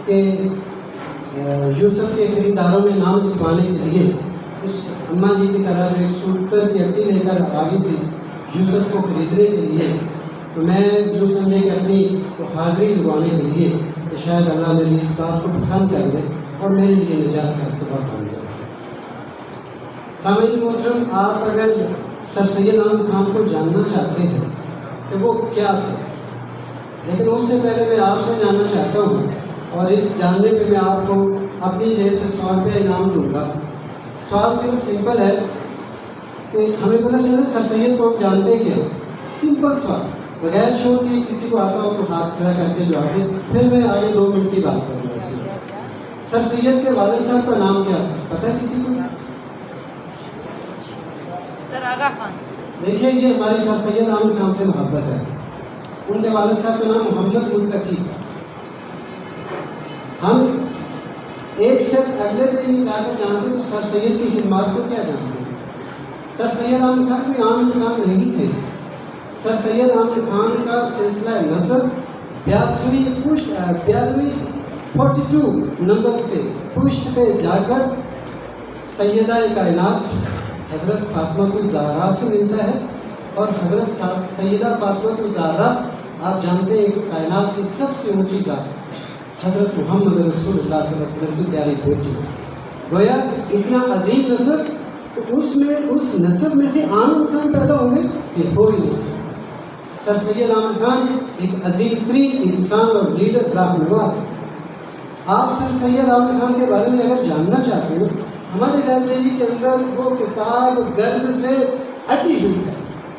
کہ یوسف کے خریداروں میں نام لکھوانے کے لیے اس اماں جی کی طرح جو ایک سوٹر کی ہڈی لے کر آگے تھی یوسف کو خریدنے کے لیے، تو میں یوں سمجھے کہ اپنی حاضری لگوانے کے لیے کہ شاید اللہ میری اس بات کو پسند کر دے اور میرے لیے نجات کا سبب بن جائے۔ سامعین محترم، آپ اگر سر سید احمد خان کو جاننا چاہتے ہیں کہ وہ کیا تھے، لیکن اس سے پہلے میں آپ سے جاننا چاہتا ہوں، اور اس جاننے پہ میں آپ کو اپنی جیب سے 100 روپے انعام دوں گا۔ سوال صرف سمپل ہے کہ ہمیں پتہ چلا سر سید کو ہم جانتے کیا، سمپل سوال، بغیر شور کی کسی کو آتا ہو تو ہاتھ کھڑا کر کے جو آتے، پھر میں آگے 2 منٹ کی بات کروں گا۔ سر سید کے والد صاحب کا نام کیا تھا پتہ ہے کسی کو؟ سر آغا خان۔ دیکھیے یہ ہماری سر سید احمد خان سے محبت ہے، ان کے والد صاحب کا نام محمد ملتقی۔ ہم ایک سے اگلے پہ نہیں جا کر جانتے تو سر سید کی خدمات کو کیا جانتے ہیں؟ سر سید احمد خان کوئی عام انسان نہیں تھے۔ سر سید احمد خان کا سلسلہ نسب 42 نمبر پہ پشت پہ جا کر سیدہ کائنات حضرت فاطمہ الزہرا سے ملتا ہے، اور حضرت سیدہ فاطمہ الزہرا آپ جانتے ہیں کہ کائنات کی سب سے اونچی ذات حضرت محمد رسول اللہ صلی اللہ علیہ وسلم کی پیاری بیٹی، گویا اتنا عظیم نسب، تو اس نسب میں سے عام انسان پیدا ہوں گے یہ ہو ہی نہیں سکتا۔ سر سید احمد خان ایک عظیم ترین انسان اور لیڈر راہنما۔ آپ سر سید احمد خان کے بارے میں اگر جاننا چاہتے ہو، ہماری لائبریری کے اندر وہ کتاب گرد سے اٹی ہوئی ہے۔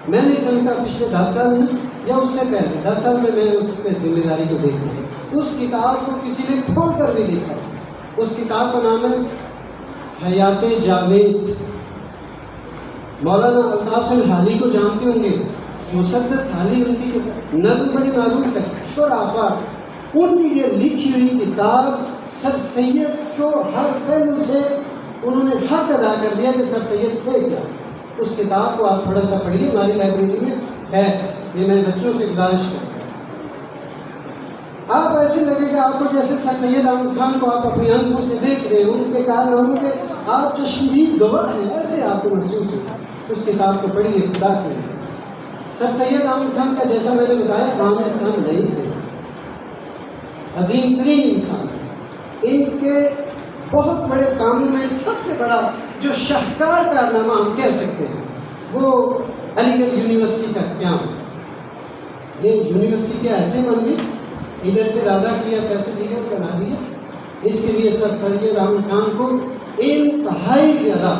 میں نہیں سمجھتا پچھلے 10 سال میں یا اس سے پہلے 10 سال میں نے اس پہ ذمہ داری کو دیکھا ہے۔ اس کتاب کو کسی نے کھول کر بھی دیکھا۔ اس کتاب کا نام ہے حیات جاوید۔ مولانا الطاف صاحب حالی کو جانتے ہوں گے، مسدس حالی، ان کی نظم بڑی معروف ہے، شرافات۔ ان کی یہ لکھی ہوئی کتاب سر سید کو ہر پہلو سے انہوں نے حق ادا کر دیا کہ سر سید تھے کیا۔ اس کتاب کو آپ تھوڑا سا پڑھیے، ہماری لائبریری میں ہے، یہ میں بچوں سے گزارش کرتا ہوں۔ آپ ایسے لگے گا آپ کو جیسے سر سید احمد خان کو آپ اپنی آنکھوں سے دیکھ رہے ہیں، ان کے کارناموں کے آپ چشمدید گواہ ہیں، ایسے آپ کو محسوس ہو۔ اس کتاب کو پڑھیے، خدا کے لیے۔ سر سید احمد خان کا جیسا میں نے بتایا عام انسان نہیں تھے، عظیم ترین انسان تھے۔ ان کے بہت بڑے کاموں میں سب سے بڑا جو شاہکار کارنامہ ہم کہہ سکتے ہیں وہ علی گڑھ یونیورسٹی کا قیام۔ یہ یونیورسٹی کیا ایسے بن گئی، ادھر سے ارادہ کیا، پیسے دیے، بنا دیا۔ اس کے لیے سر سید احمد خان کو انتہائی زیادہ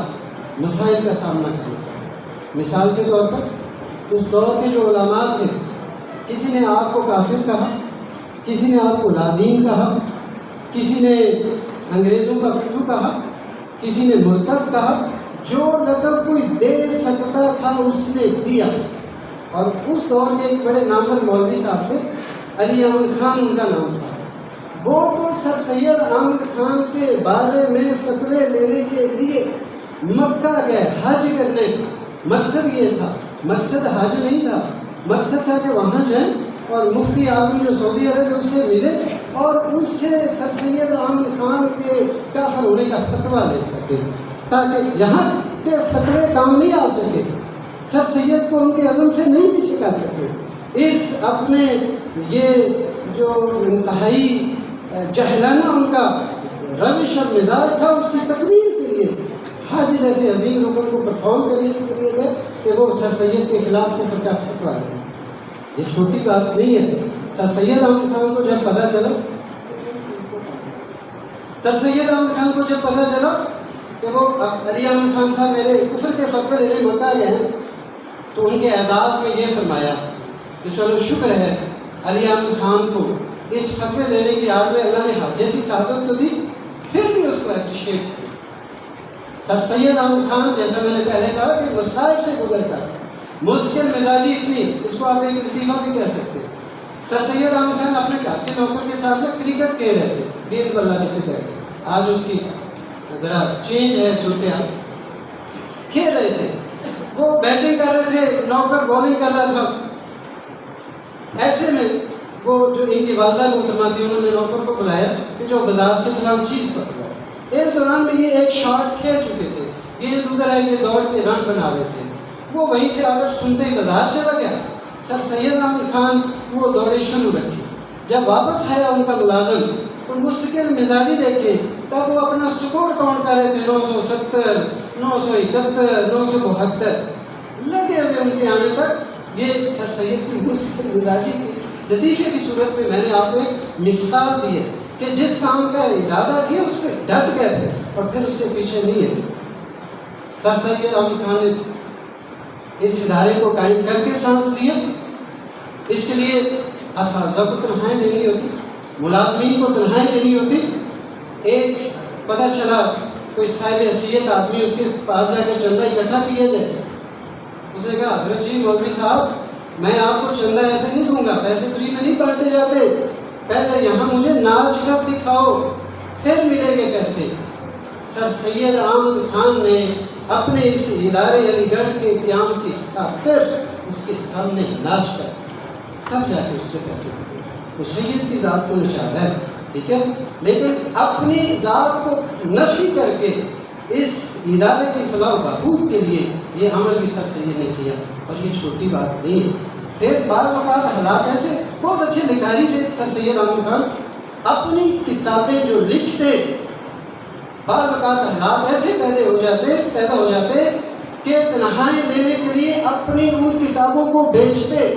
مسائل کا سامنا کرنا پڑا۔ مثال کے طور پر اس دور کے جو علماء تھے، کسی نے آپ کو کافر کہا، کسی نے آپ کو لادین کہا، کسی نے انگریزوں کا پٹھو کہا، کسی نے مرتد کہا، جو لقب کوئی دے سکتا تھا اس نے دیا۔ اور اس دور کے ایک بڑے نامور مولوی صاحب تھے، علی احمد خان ان کا نام تھا۔ وہ تو سر سید احمد خان کے بارے میں فتوے لینے کے لیے مکہ گئے حج کرنے۔ مقصد یہ تھا، مقصد حج نہیں تھا، مقصد تھا کہ وہاں جائیں اور مفتی اعظم جو سعودی عرب ہے اس سے ملے اور اس سے سر سید احمد خان کے کافر ہونے کا فتویٰ لے سکے، تاکہ یہاں کے فتوے کام نہیں آ سکے، سر سید کو ان کے عزم سے نہیں پیچھے کر سکے۔ اس اپنے یہ جو انتہائی جہلانہ ان کا روش اور مزاج تھا، اس کی تکمیل کے لیے حج جیسے عظیم رکن کو پرفارم کرنے کے لیے گئے کہ وہ سر سید کے خلاف کفر کا فتویٰ دیں۔ یہ چھوٹی بات نہیں ہے۔ سر سید احمد خان کو جب پتہ چلا کہ وہ علی احمد خان صاحب میرے کفر کے فتوے لینے مکہ گئے ہیں، تو ان کے اعزاز میں یہ فرمایا کہ چلو شکر ہے علی احمد خان کو اس فتوے لینے کی آڑ میں اللہ نے حج جیسی سعادت تو دی، پھر بھی اس کو اپریشیٹ کیا۔ سر سید احمد خان جیسا میں نے پہلے کہا کہ مصائب سے گزرتا ہے، مشکل مزاجی اتنی، اس کو آپ ایک لطیفہ بھی کہہ سکتے ہیں۔ سر سید احمد خان اپنے گھر کے نوکر کے ساتھ کرکٹ کھیل رہے تھے، گیند بلا جسے کہتے ہیں، آج اس کی ذرا چینج ہے صورتحال، کھیل رہے تھے، وہ بیٹنگ کر رہے تھے، نوکر بالنگ کر رہا تھا۔ ایسے میں وہ جو ان کی والدہ محترمہ تھی، انہوں نے نوکر کو بلایا کہ جو بازار سے فلاں چیز پکڑا. اس دوران میں یہ ایک شاٹ کھیل چکے تھے, یہ ادھر آئے, یہ دوڑ کے رن بنا رہے تھے. وہ وہیں سے آ کر سنتے ہی بازار چلا گیا. سر سید احمد خان وہ دوڑے شروع رکھی. جب واپس آیا ان کا ملازم تو مستقل مزاجی دیکھے, تب وہ اپنا سکور کاؤنٹ کر رہے تھے, 970, 971, 972 لگے ہوئے ان کے آنے تک. یہ سر سید کی مستقل مزاجی کی لطیفے کی صورت میں میں نے آپ کو ایک مثال دی ہے کہ جس کام کا ارادہ کیا اس پہ ڈٹ گئے تھے اور پھر اس سے پیچھے نہیں ہے. سر سید احمد خان نے اس ادارے کو قائم کر کے سانس لیا. اس کے لیے اساتذہ کو تنخواہیں دینی ہوتی, ملازمین کو تنخواہیں دینی ہوتی. ایک پتہ چلا کوئی صاحب حیثیت آدمی, اس کے پاس جا کر چندہ اکٹھا کیا جائے. اسے کہا حضرت جی مولوی صاحب میں آپ کو چندہ ایسے نہیں دوں گا, پیسے فری میں نہیں بانٹے جاتے, پہلے یہاں مجھے ناچ کب دکھاؤ پھر ملیں گے پیسے. سر سید احمد خان نے اپنے اس ادارے علی گڑھ کے قیام کی خاطر اس کے سامنے ناچ کر تب جا کے اس کے پیسے دیے. وہ سید کی ذات کو نچا رہا ہے, ٹھیک ہے, لیکن اپنی ذات کو نفی کر کے اس ادارے کی فلاح و بہبود کے لیے یہ عمل بھی سر سید نے کیا, اور یہ چھوٹی بات نہیں ہے. پھر بعض اوقات حالات ایسے, بہت اچھے لکھاری تھے سر سید احمد خان, اپنی کتابیں جو لکھتے بعض اوقات حالات ایسے پیدا ہو جاتے کہ تنخواہیں دینے کے لیے اپنی ان کتابوں کو بیچتے.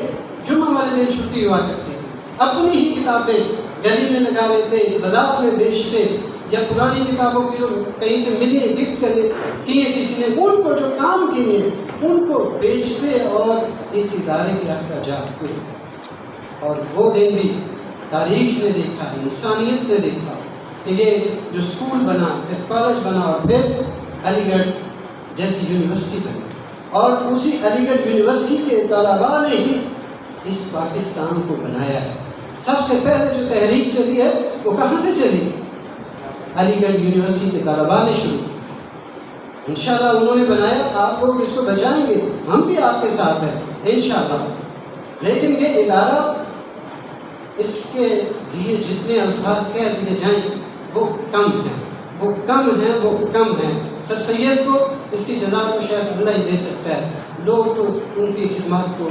جمعہ والے دن چھٹی ہوا کرتی, اپنی ہی کتابیں گلی میں لگا لیتے, بازار میں بیچتے, یا پرانی کتابوں کی جو کہیں سے ملی گفٹ کیے کسی نے, ان کو جو کام کیے ان کو بیچتے اور اس ادارے کے اخراجات کو. اور وہ دن بھی تاریخ نے دیکھا, انسانیت نے دیکھا کہ یہ جو اسکول بنا, پھر کالج بنا, اور پھر علی گڑھ جیسی یونیورسٹی بنی, اور اسی علی گڑھ یونیورسٹی کے طلباء نے ہی اس پاکستان کو بنایا ہے. سب سے پہلے جو تحریک چلی ہے وہ کہاں سے چلی؟ علی گڑھ یونیورسٹی کے طلباء نے شروع کی. انشاءاللہ انہوں نے بنایا, آپ لوگ اس کو بچائیں گے, ہم بھی آپ کے ساتھ ہیں انشاءاللہ. لیکن یہ ادارہ, اس کے لیے جتنے الفاظ کہہ دیے جائیں وہ کم ہیں, وہ کم ہیں, وہ کم ہیں. سر سید کو اس کی جزا کو شاید اللہ ہی دے سکتا ہے. لوگ تو ان کی خدمات کو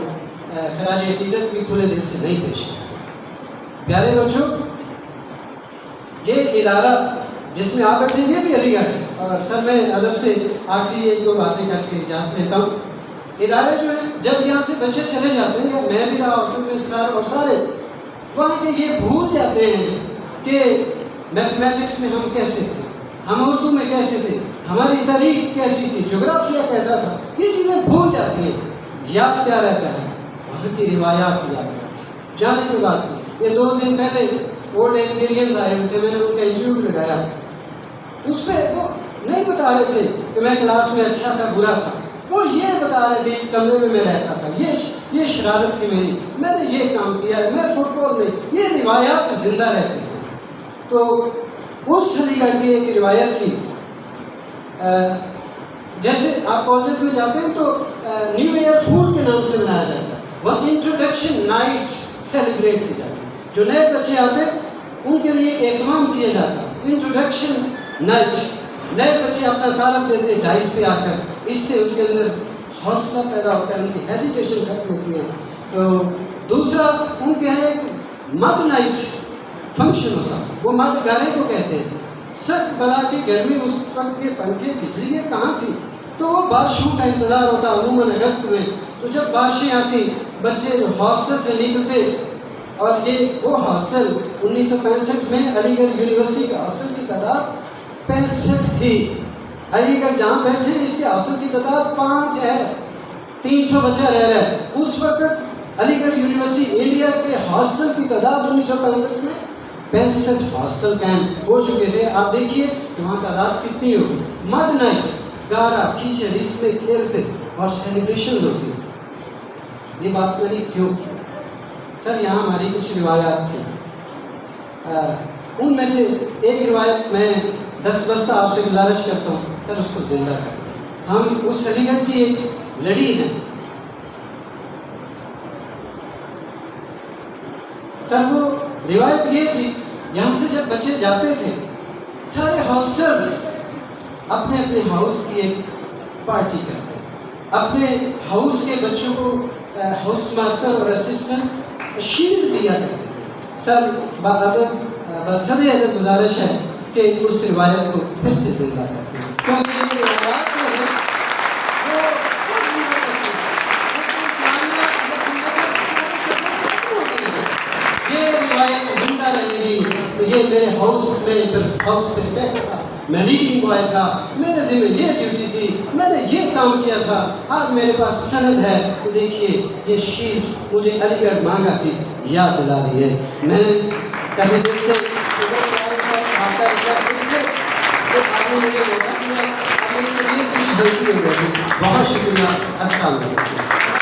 خراج عقیدت بھی کھلے دل سے نہیں پیش کرتے. پیارے بچوں, یہ ادارہ جس میں آپ بیٹھے یہ بھی علی گڑھ ہے. اور سر میں ادب سے آخری ایک دو باتیں کر کے اجازت لیتا ہوں. ادارے جو ہیں جب یہاں سے بچے چلے جاتے ہیں, یا میں بھی رہا اصل میں سر اور سارے, وہاں کے یہ بھول جاتے ہیں کہ میتھمیٹکس میں ہم کیسے تھے, ہم اردو میں کیسے تھے, ہماری تاریخ کیسی تھی, جغرافیہ کیسا تھا. یہ چیزیں بھول جاتی ہیں. یاد کیا رہتا ہے؟ وہاں کی روایات یاد رہتی ہیں. جانے کی بات نہیں. یہ 2 دن پہلے اولڈ ایلبیرینز آئے ہوئے تھے, میں نے ان کا انٹرویو لگایا. اس پہ وہ نہیں بتا رہے تھے کہ میں کلاس میں اچھا تھا برا تھا, وہ یہ بتا رہے تھے اس کمرے میں رہتا تھا, یہ شرارت تھی میری, میں نے یہ کام کیا ہے, میں فٹ بال میں. یہ روایات زندہ رہتی ہیں. تو اس علی گڑھ کی ایک روایت تھی, جیسے آپ کالجز میں جاتے ہیں تو نیو ایئر فول کے نام سے منایا جاتا ہے. وہ انٹروڈکشن نائٹ سیلیبریٹ کی جاتی ہے. جو نئے بچے آتے ان کے لیے اہتمام کیا جاتا ہے, انٹروڈکشن نائٹ. نئے بچے اپنا تعارف دیتے ہیں ڈائس پہ آ کر, اس سے ان کے اندر حوصلہ پیدا ہوتا ہے, ان کی ہیزیٹیشن ختم ہوتی ہے. تو دوسرا ان کے یہاں ایک مڈ نائٹ فنکشن ہوتا, وہ مڈ گارے کو کہتے ہیں. سخت بلا کی گرمی, اس وقت یہ پنکھے بجلی یہ کہاں تھی, تو وہ بارشوں کا انتظار ہوتا عموماً اگست میں. تو جب بارشیں آتی بچے ہاسٹل سے نکلتے, اور یہ وہ ہاسٹل 1965 میں علی گڑھ یونیورسٹی کا ہاسٹل کی تعداد 65 تھی. علی گڑھ جہاں بیٹھے اس کے ہاسٹل کی تعداد 5 ہے, 300 بچہ رہ رہا ہے. اس وقت علی گڑھ یونیورسٹی انڈیا کے ہاسٹل کی تعداد 1965 میں 65 ہاسٹل کیمپ ہو چکے تھے. آپ دیکھیے کہ وہاں تعداد کتنی ہوگی. مڈ نائٹ, گارا کیچڑ, اس میں کھیلتے اور سیلیبریشن ہوتی. یہ بات میں نے کیوں کی؟ سر یہاں ہماری کچھ روایات تھیں, ان میں سے ایک روایت میں دستبستہ آپ سے گزارش کرتا ہوں, سر اس کو زندہ کریں. ہم اس علی گڑھ کی ایک لڑی ہیں. سر وہ روایت یہ تھی یہاں سے جب بچے جاتے تھے سارے ہاسٹلس اپنے اپنے ہاؤس کی ایک پارٹی کرتے تھے، اپنے ہاؤس کے بچوں کو ہاؤس ماسٹر اور اسسٹنٹ شیلڈ دیا کرتے تھے۔ سر بصد ادب گزارش ہے کہ اس روایت کو پھر سے زندہ کرتے ہیں، کیونکہ یہ روایات جو ہے یہ روایت زندہ رہے گی۔ یہ میرے ہاؤس میں ہاؤس پرفیکٹ تھا، میں ریڈنگ بوائے تھا، میرے ذمہ یہ ڈیوٹی تھی، میں نے یہ کام کیا تھا، آج میرے پاس سند ہے۔ تو دیکھیے یہ شیٹ مجھے علی گڑھ مانگا کی یاد دلا رہی ہے۔ میں کہیں دل سے بہت شکریہ، السلام علیکم۔